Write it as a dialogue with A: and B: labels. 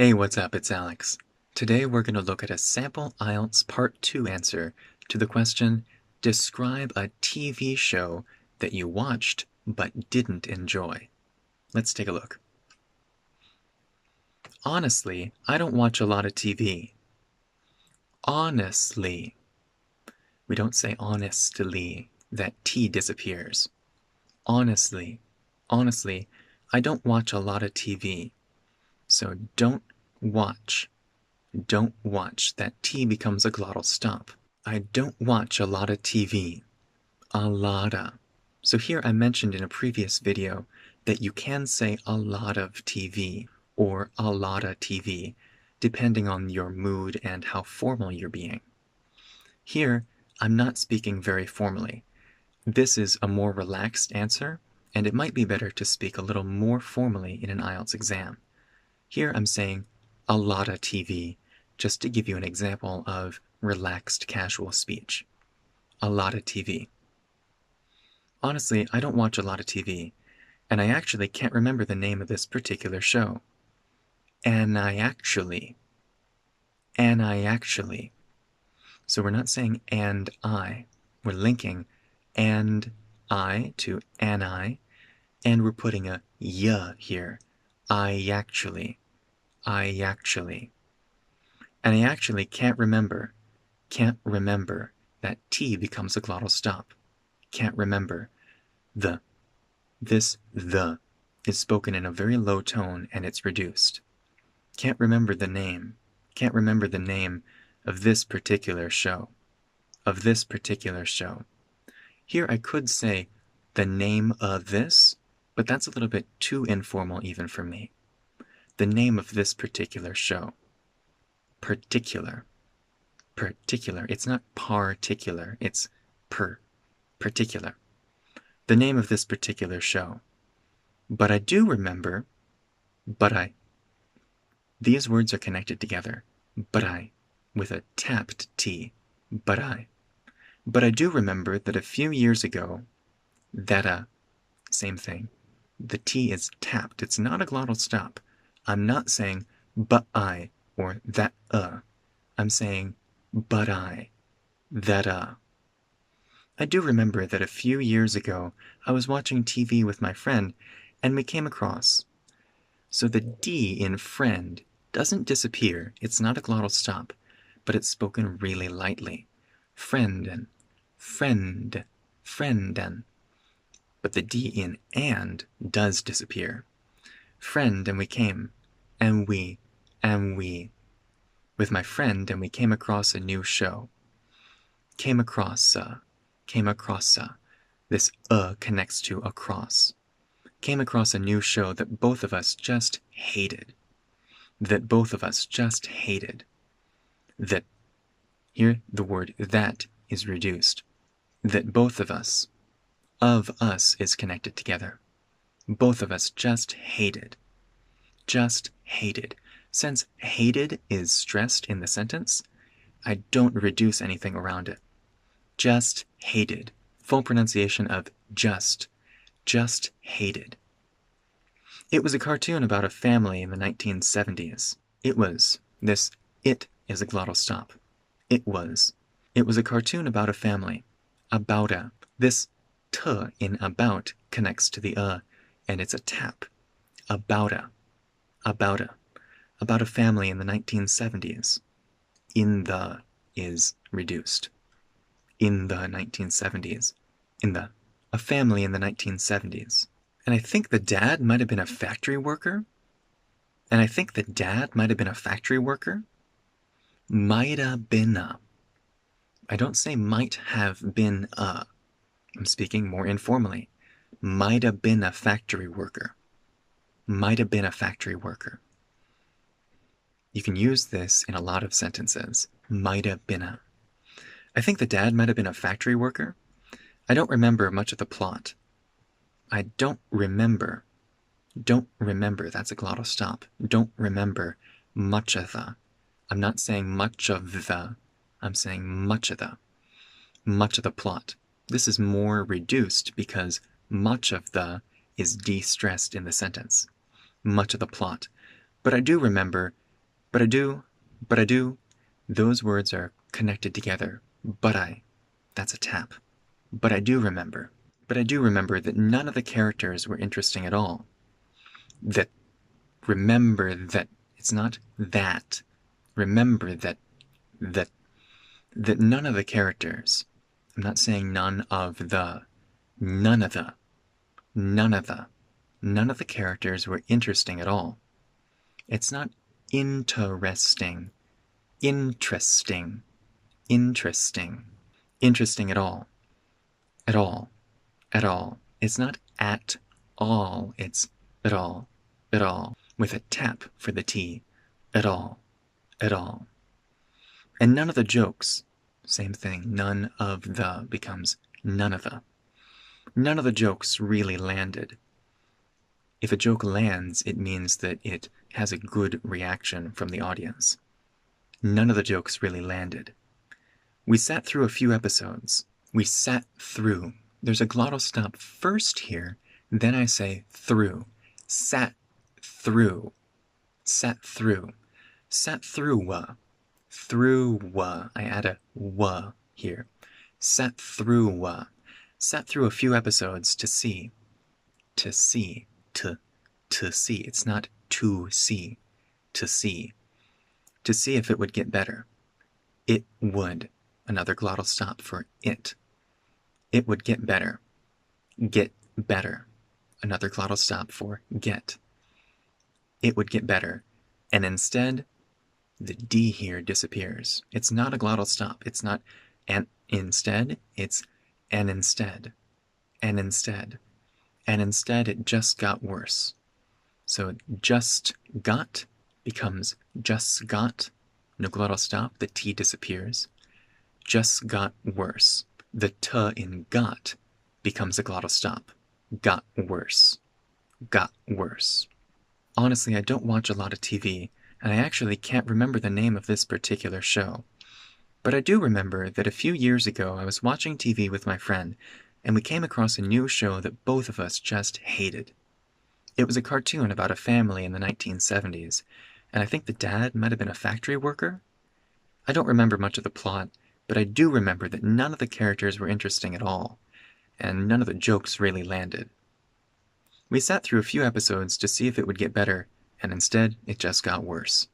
A: Hey, what's up? It's Alex. Today we're going to look at a sample IELTS Part 2 answer to the question, describe a TV show that you watched but didn't enjoy. Let's take a look. Honestly, I don't watch a lot of TV. Honestly. We don't say honestly. That T disappears. Honestly. Honestly, I don't watch a lot of TV. So don't watch. Don't watch. That T becomes a glottal stop. I don't watch a lot of TV. A lotta. So here I mentioned in a previous video that you can say a lot of TV or a lotta TV, depending on your mood and how formal you're being. Here, I'm not speaking very formally. This is a more relaxed answer, and it might be better to speak a little more formally in an IELTS exam. Here I'm saying a lotta TV, just to give you an example of relaxed casual speech. A lot of TV. Honestly, I don't watch a lot of TV, and I actually can't remember the name of this particular show. And I actually. So we're not saying and I. We're linking and I to an I, and we're putting a y here. I actually. And I actually can't remember. That T becomes a glottal stop. Can't remember. This the is spoken in a very low tone and it's reduced. Can't remember the name. Can't remember the name of this particular show. Here I could say the name of this, but that's a little bit too informal even for me. The name of this particular show. Particular. It's not particular, it's particular. The name of this particular show. But I do remember, these words are connected together. With a tapped T. But I do remember that a few years ago, same thing. The T is tapped. It's not a glottal stop. I'm not saying but I or that I'm saying but that I do remember that a few years ago I was watching TV with my friend and we came across. So the D in friend doesn't disappear. It's not a glottal stop, but it's spoken really lightly. Friend. But the D in and does disappear. Friend and we came, and we. With my friend and we came across a new show. Came across. This connects to across. Came across a new show that both of us just hated. That here the word that is reduced. That both of us is connected together. Both of us just hated. Since hated is stressed in the sentence, I don't reduce anything around it. Just hated. Full pronunciation of just hated. It was a cartoon about a family in the 1970s. It is a glottal stop. It was a cartoon about a family. This t in about connects to the and it's a tap. About a family in the 1970s. In the is reduced. In the 1970s. A family in the 1970s. And I think the dad might have been a factory worker. Might have been a. I don't say might have been a. I'm speaking more informally. Might have been a factory worker. You can use this in a lot of sentences. Might have been a. I think the dad might have been a factory worker. I don't remember much of the plot. I don't remember. That's a glottal stop. Don't remember much of the. I'm not saying much of the. I'm saying much of the. Much of the plot. This is more reduced because much of the is de-stressed in the sentence. Much of the plot. But I do remember But I do, those words are connected together. That's a tap. But I do remember. But I do remember that none of the characters were interesting at all. Remember that, it's not that. Remember that none of the characters, I'm not saying none of the characters were interesting at all. It's not interesting at all. It's not at all, it's at all, with a tap for the T, at all. And none of the jokes, same thing, none of the becomes none of the. None of the jokes really landed. If a joke lands, it means that it has a good reaction from the audience. None of the jokes really landed. We sat through a few episodes. There's a glottal stop first here, then I say through. Sat through. I add a wa here. Sat through a few episodes to see. To see. It's not to see. To see. To see if it would get better. It would. Another glottal stop for it. It would get better. Get better. Another glottal stop for get. It would get better. And instead, the D here disappears. It's not a glottal stop. It's not an instead. It's an instead. And instead. And instead, it just got worse. So just got becomes just got. No glottal stop. The T disappears. Just got worse. The T in got becomes a glottal stop. Got worse. Got worse. Honestly, I don't watch a lot of TV, and I actually can't remember the name of this particular show. But I do remember that a few years ago I was watching TV with my friend, and we came across a new show that both of us just hated. It was a cartoon about a family in the 1970s, and I think the dad might have been a factory worker. I don't remember much of the plot, but I do remember that none of the characters were interesting at all, and none of the jokes really landed. We sat through a few episodes to see if it would get better, and instead, it just got worse.